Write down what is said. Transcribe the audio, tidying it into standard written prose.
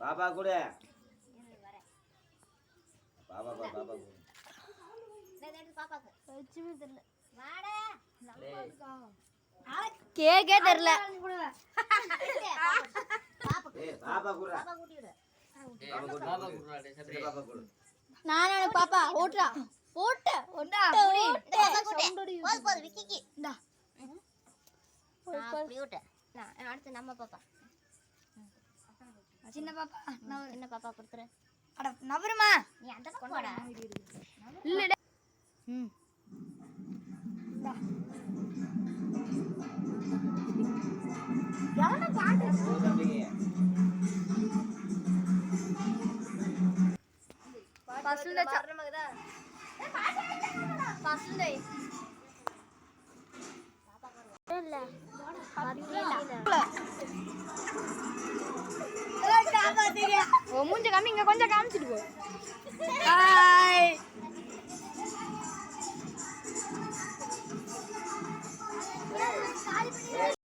பாப்பா கூட பாப்பா பாப்பா பாப்பாக்கு தெரியல கேக்கே தெரியல பாப்பா கூட நானே பாப்பா ஓட்றா ஓட்ட ஓட்டா போது விக்கிக்கு இந்தா அப்படி ஓட்ட நான் அடுத்து நம்ம பாப்பா சின்ன பாப்பா சின்ன பாப்பா கொடுத்துரு அட நவருமா நீ அந்த கொண்டாடா இல்ல ம் இந்தா யாரா பாட்டு பசுல சரணமகதா பசுல இல்ல ஓ மூஞ்ச காமி இங்க கொஞ்சம் காமிச்சிட்டு போ